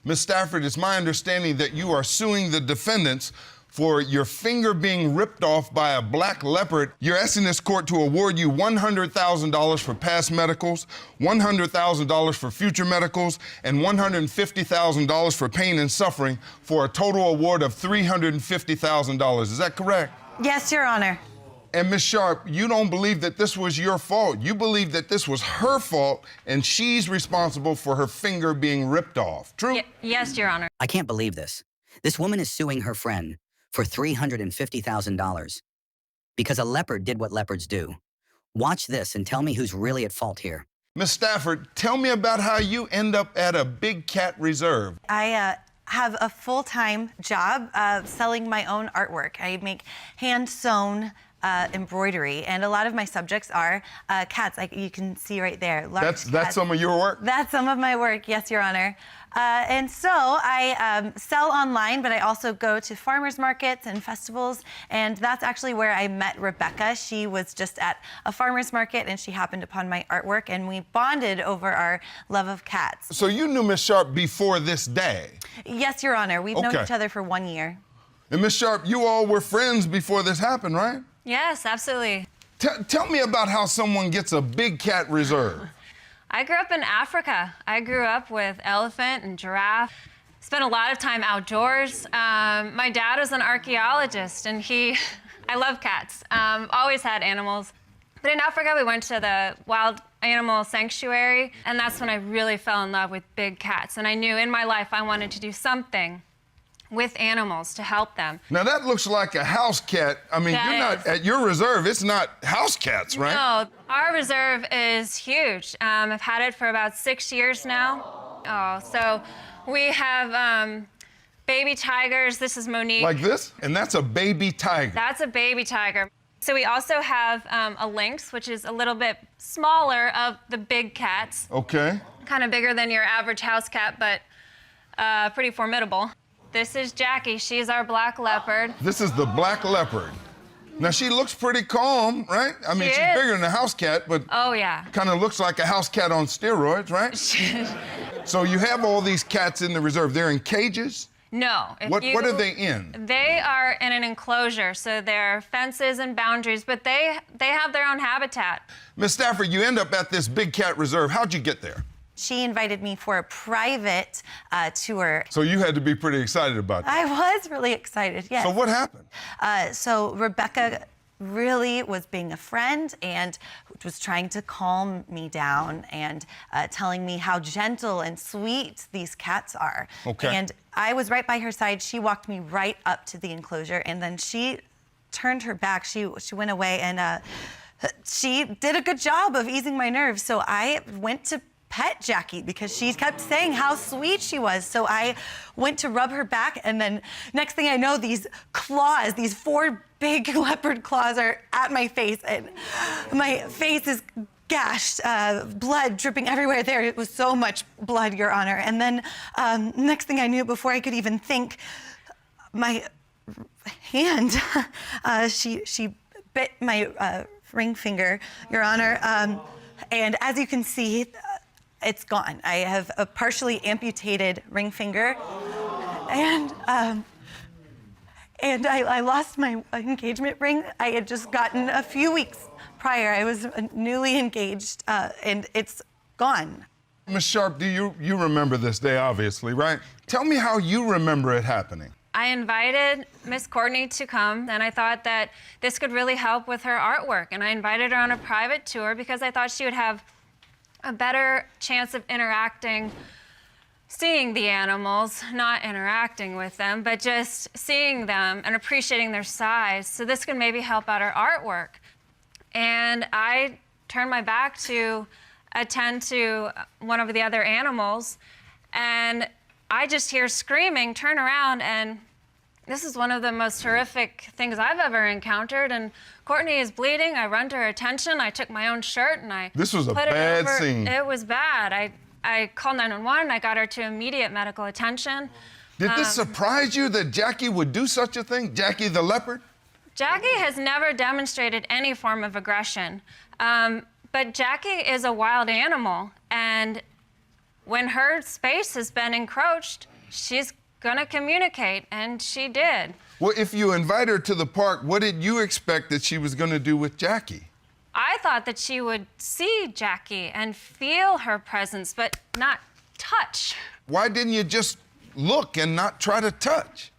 Ms. Stafford, it's my understanding that you are suing the defendants for your finger being ripped off by a black leopard. You're asking this court to award you $100,000 for past medicals, $100,000 for future medicals, and $150,000 for pain and suffering, for a total award of $350,000. Is that correct? Yes, Your Honor. And Ms. Sharp, you don't believe that this was your fault. You believe that this was her fault and she's responsible for her finger being ripped off. True? Yes, Your Honor. I can't believe this. This woman is suing her friend for $350,000 because a leopard did what leopards do. Watch this and tell me who's really at fault here. Ms. Stafford, tell me about how you end up at a big cat reserve. I have a full-time job selling my own artwork. I make hand-sewn embroidery, and a lot of my subjects are cats. You can see right there. That's some of your work? That's some of my work, yes, Your Honor. And so I sell online, but I also go to farmers markets and festivals, and that's actually where I met Rebecca. She was just at a farmers market, and she happened upon my artwork, and we bonded over our love of cats. So you knew Ms. Sharp before this day? Yes, Your Honor. We've known each other for 1 year. And Ms. Sharp, you all were friends before this happened, right? Yes, absolutely. Tell me about how someone gets a big cat reserve. I grew up in Africa. I grew up with elephant and giraffe. Spent a lot of time outdoors. My dad was an archaeologist, and I love cats. Always had animals. But in Africa, we went to the wild animal sanctuary, and that's when I really fell in love with big cats. And I knew in my life I wanted to do something with animals to help them. Now that looks like a house cat. I mean, you're not at your reserve, it's not house cats, right? No, our reserve is huge. I've had it for about 6 years now. Oh, so we have baby tigers. This is Monique. Like this? And that's a baby tiger. That's a baby tiger. So we also have a lynx, which is a little bit smaller of the big cats. Okay. Kind of bigger than your average house cat, but pretty formidable. This is Jackie. She's our black leopard. This is the black leopard. Now, she looks pretty calm, right? I mean, she's bigger than a house cat, but oh, yeah. Kind of looks like a house cat on steroids, right? So you have all these cats in the reserve. They're in cages? No. What are they in? They are in an enclosure, so there are fences and boundaries, but they have their own habitat. Ms. Stafford, you end up at this big cat reserve. How'd you get there? She invited me for a private tour. So you had to be pretty excited about that. I was really excited, yes. So what happened? So Rebecca really was being a friend and was trying to calm me down and telling me how gentle and sweet these cats are. Okay. And I was right by her side. She walked me right up to the enclosure, and then she turned her back. She went away, and she did a good job of easing my nerves. So I went to pet Jackie because she kept saying how sweet she was. So I went to rub her back, and then next thing I know, these claws, these 4 big leopard claws are at my face, and my face is gashed, blood dripping everywhere there. It was so much blood, Your Honor. And then next thing I knew, before I could even think, my hand, she bit my ring finger, Your Honor. And as you can see, it's gone. I have a partially amputated ring finger, and I lost my engagement ring. I had just gotten a few weeks prior. I was newly engaged, and it's gone. Ms. Sharp, do you remember this day, obviously, right? Tell me how you remember it happening. I invited Miss Courtney to come, and I thought that this could really help with her artwork. And I invited her on a private tour because I thought she would have a better chance of interacting, seeing the animals, not interacting with them, but just seeing them and appreciating their size. So this could maybe help out her artwork. And I turned my back to attend to one of the other animals, and I just hear screaming, turn around, and this is one of the most horrific things I've ever encountered. And Courtney is bleeding. I run to her attention. I took my own shirt and I This was a put it bad over. scene. It was bad. I called 911. I got her to immediate medical attention. Did this surprise you that Jackie would do such a thing? Jackie the leopard? Jackie has never demonstrated any form of aggression, but Jackie is a wild animal, and when her space has been encroached, she's gonna communicate, and she did. Well, if you invite her to the park, what did you expect that she was going to do with Jackie? I thought that she would see Jackie and feel her presence, but not touch. Why didn't you just look and not try to touch?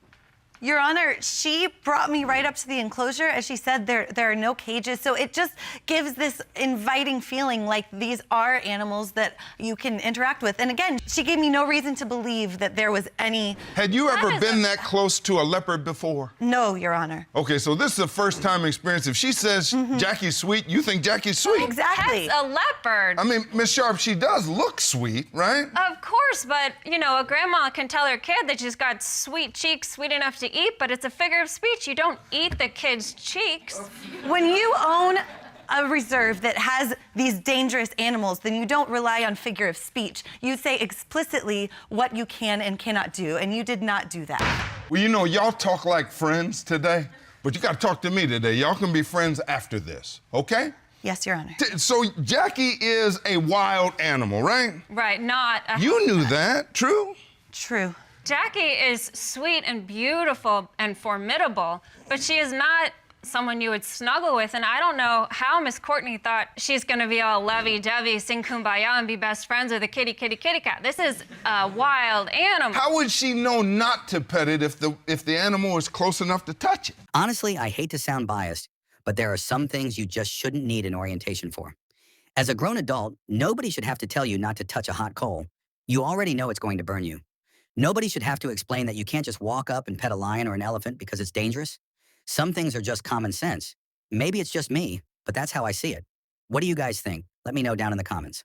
Your Honor, she brought me right up to the enclosure. As she said, there are no cages. So it just gives this inviting feeling like these are animals that you can interact with. And again, she gave me no reason to believe that there was any... Had you ever been that close to a leopard before? No, Your Honor. Okay, so this is a first-time experience. If she says Jackie's sweet, you think Jackie's sweet? Exactly. That's a leopard. I mean, Miss Sharp, she does look sweet, right? Of course, but, you know, a grandma can tell her kid that she's got sweet cheeks, sweet enough to eat, but it's a figure of speech. You don't eat the kid's cheeks. When you own a reserve that has these dangerous animals, then you don't rely on figure of speech. You say explicitly what you can and cannot do, and you did not do that. Well, you know, y'all talk like friends today, but you got to talk to me today. Y'all can be friends after this, okay? Yes, Your Honor. So Jackie is a wild animal, right? Right, not a... You knew that, true? True. Jackie is sweet and beautiful and formidable, but she is not someone you would snuggle with, and I don't know how Miss Courtney thought she's gonna be all lovey-dovey, sing kumbaya, and be best friends with a kitty cat. This is a wild animal. How would she know not to pet it if the animal is close enough to touch it? Honestly, I hate to sound biased, but there are some things you just shouldn't need an orientation for. As a grown adult, nobody should have to tell you not to touch a hot coal. You already know it's going to burn you. Nobody should have to explain that you can't just walk up and pet a lion or an elephant because it's dangerous. Some things are just common sense. Maybe it's just me, but that's how I see it. What do you guys think? Let me know down in the comments.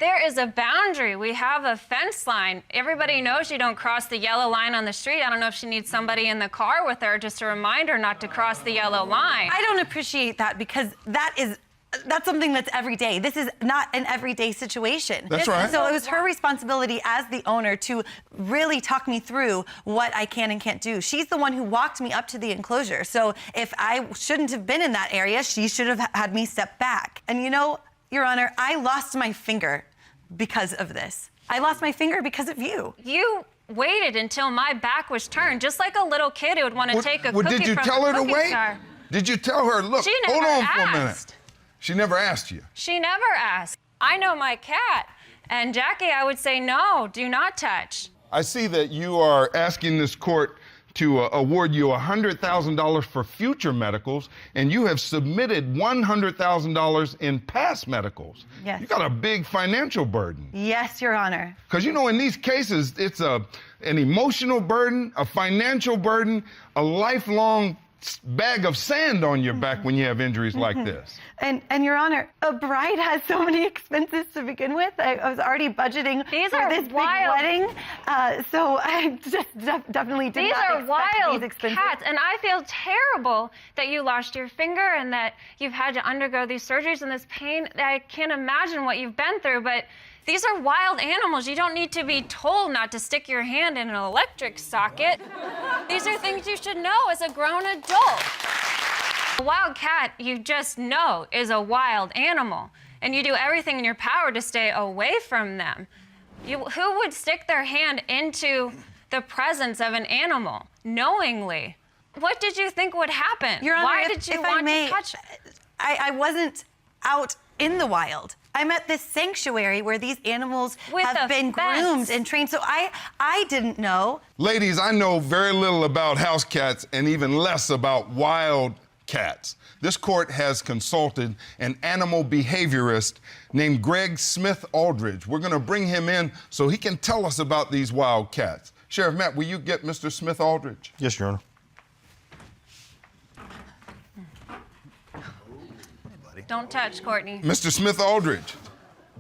There is a boundary. We have a fence line. Everybody knows you don't cross the yellow line on the street. I don't know if she needs somebody in the car with her just to remind her not to cross the yellow line. I don't appreciate that because that's something that's every day. This is not an everyday situation. That's right. So it was her responsibility as the owner to really talk me through what I can and can't do. She's the one who walked me up to the enclosure. So if I shouldn't have been in that area, she should have had me step back. And you know, Your Honor, I lost my finger because of this. I lost my finger because of you. You waited until my back was turned, just like a little kid who would want to take a cookie did you from tell the her to cookie wait? jar. Did you tell her, look, She hold never on for a minute? asked. She never asked you. She never asked. I know my cat. And Jackie, I would say, no, do not touch. I see that you are asking this court to award you $100,000 for future medicals, and you have submitted $100,000 in past medicals. Yes. You got a big financial burden. Yes, Your Honor. Because, you know, in these cases, it's an emotional burden, a financial burden, a lifelong bag of sand on your back when you have injuries like this. And Your Honor, a bride has so many expenses to begin with. I was already budgeting for this big wedding, so I just definitely did not expect these expenses. Cats, and I feel terrible that you lost your finger and that you've had to undergo these surgeries and this pain. I can't imagine what you've been through, but these are wild animals. You don't need to be told not to stick your hand in an electric socket. These are things you should know as a grown adult. A wild cat, you just know, is a wild animal, and you do everything in your power to stay away from them. Who would stick their hand into the presence of an animal knowingly? What did you think would happen? Your Honor, Why did you want to touch? I wasn't out in the wild. I'm at this sanctuary where these animals have been groomed and trained, so I didn't know. Ladies, I know very little about house cats and even less about wild cats. This court has consulted an animal behaviorist named Greg Smith Aldridge. We're going to bring him in so he can tell us about these wild cats. Sheriff Matt, will you get Mr. Smith Aldridge? Yes, Your Honor. Don't touch, Courtney. Mr. Smith Aldridge,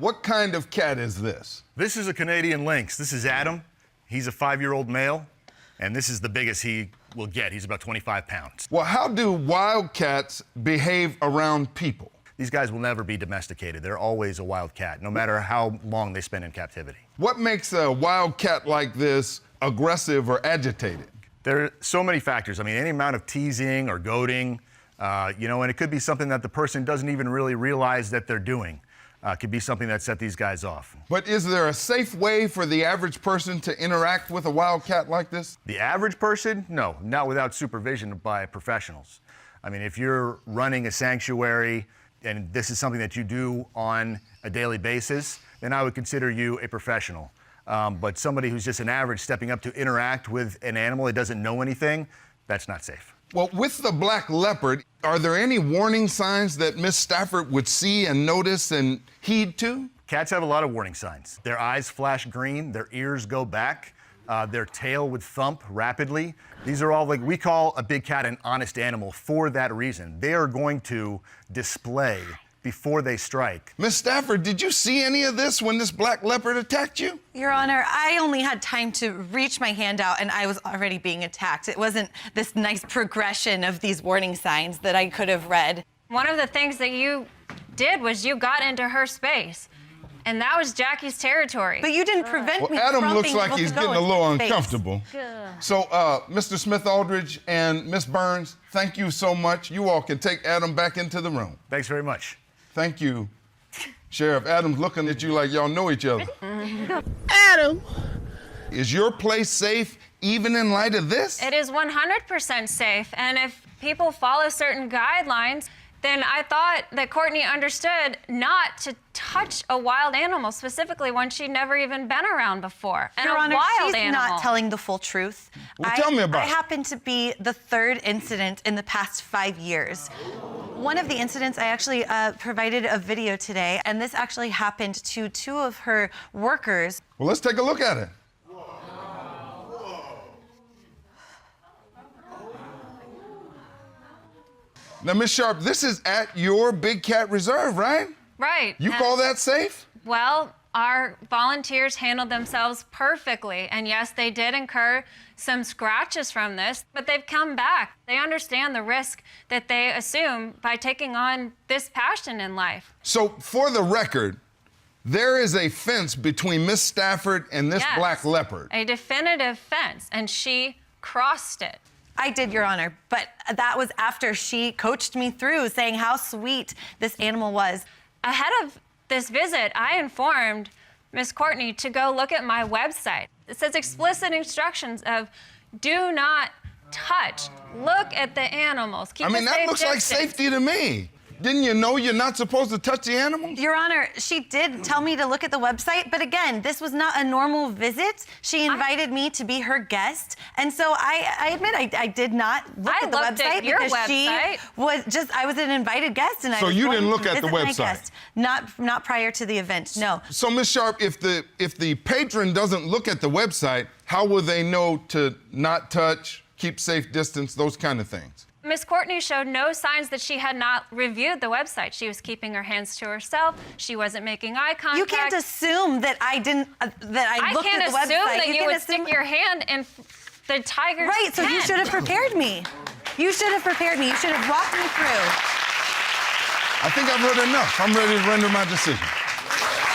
what kind of cat is this? This is a Canadian lynx. This is Adam. He's a 5-year-old male, and this is the biggest he will get. He's about 25 pounds. Well, how do wild cats behave around people? These guys will never be domesticated. They're always a wild cat, no matter how long they spend in captivity. What makes a wild cat like this aggressive or agitated? There are so many factors. I mean, any amount of teasing or goading, and it could be something that the person doesn't even really realize that they're doing. could be something that set these guys off. But is there a safe way for the average person to interact with a wild cat like this? The average person? No, not without supervision by professionals. I mean, if you're running a sanctuary and this is something that you do on a daily basis, then I would consider you a professional. But somebody who's just an average stepping up to interact with an animal that doesn't know anything, that's not safe. Well, with the black leopard, are there any warning signs that Miss Stafford would see and notice and heed to? Cats have a lot of warning signs. Their eyes flash green, their ears go back, their tail would thump rapidly. These are all, like, we call a big cat an honest animal for that reason. They are going to display before they strike. Miss Stafford, did you see any of this when this black leopard attacked you? Your Honor, I only had time to reach my hand out and I was already being attacked. It wasn't this nice progression of these warning signs that I could have read. One of the things that you did was you got into her space, and that was Jackie's territory. But you didn't prevent me Adam from looks being like able he's to go getting a into little space. uncomfortable. So, Mr. Smith-Aldridge and Miss Burns, thank you so much. You all can take Adam back into the room. Thanks very much. Thank you. Sheriff, Adam's looking at you like y'all know each other. Adam! Is your place safe even in light of this? It is 100% safe, and if people follow certain guidelines, then I thought that Courtney understood not to touch a wild animal, specifically one she'd never even been around before. And Your a Honor, wild she's animal. not telling the full truth. Well, tell me about I it. happen to be the third incident in the past 5 years. One of the incidents, I actually provided a video today, and this actually happened to 2 of her workers. Well, let's take a look at it. Now, Miss Sharp, this is at your Big Cat Reserve, right? Right. You and- call that safe? Well, our volunteers handled themselves perfectly, and yes, they did incur some scratches from this, but they've come back. They understand the risk that they assume by taking on this passion in life. So, for the record, there is a fence between Miss Stafford and this Yes, black leopard. a definitive fence, and she crossed it. I did, Your Honor, but that was after she coached me through, saying how sweet this animal was. Ahead of this visit, I informed Miss Courtney to go look at my website. It says explicit instructions of do not touch. Look at the animals. Keep I mean, a that safe looks like distance. safety to me. Didn't you know you're not supposed to touch the animal? Your Honor, she did tell me to look at the website, but again, this was not a normal visit. She invited me to be her guest, and so I admit I did not look I at the looked website at your because website. she was just, I was an invited guest, and I So was you going didn't look to at the visit my website? guest. Not prior to the event, no. So, Miss Sharp, if the patron doesn't look at the website, how will they know to not touch, keep safe distance, those kind of things? Miss Courtney showed no signs that she had not reviewed the website. She was keeping her hands to herself. She wasn't making eye contact. You can't assume that I didn't, that I looked can't at the website. assume that you can't would assume- stick your hand in the tiger's Right, so you pen. should have prepared me. You should have prepared me. You should have walked me through. I think I've heard enough. I'm ready to render my decision.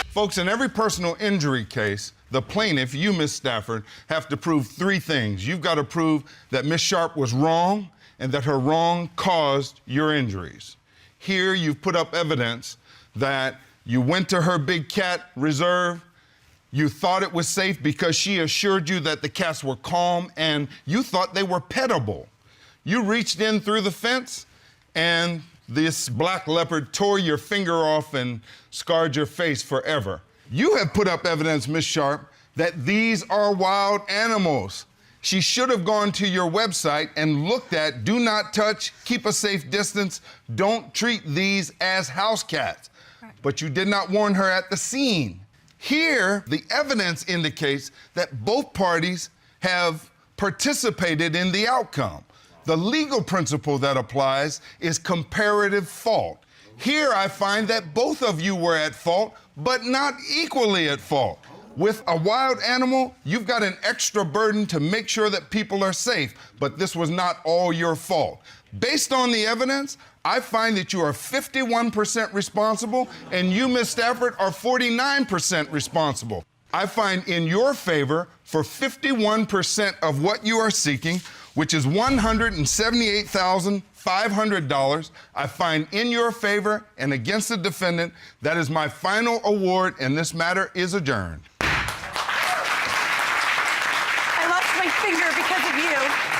Folks, in every personal injury case, the plaintiff, you, Miss Stafford, have to prove 3 things. You've got to prove that Miss Sharp was wrong and that her wrong caused your injuries. Here, you've put up evidence that you went to her Big Cat Reserve, you thought it was safe because she assured you that the cats were calm, and you thought they were pettable. You reached in through the fence, and this black leopard tore your finger off and scarred your face forever. You have put up evidence, Miss Sharp, that these are wild animals. She should have gone to your website and looked at do not touch, keep a safe distance, don't treat these as house cats. But you did not warn her at the scene. Here, the evidence indicates that both parties have participated in the outcome. The legal principle that applies is comparative fault. Here, I find that both of you were at fault, but not equally at fault. With a wild animal, you've got an extra burden to make sure that people are safe, but this was not all your fault. Based on the evidence, I find that you are 51% responsible, and you, Ms. Stafford, are 49% responsible. I find in your favor for 51% of what you are seeking, which is $178,500, I find in your favor and against the defendant. That is my final award, and this matter is adjourned. I lost my finger because of you.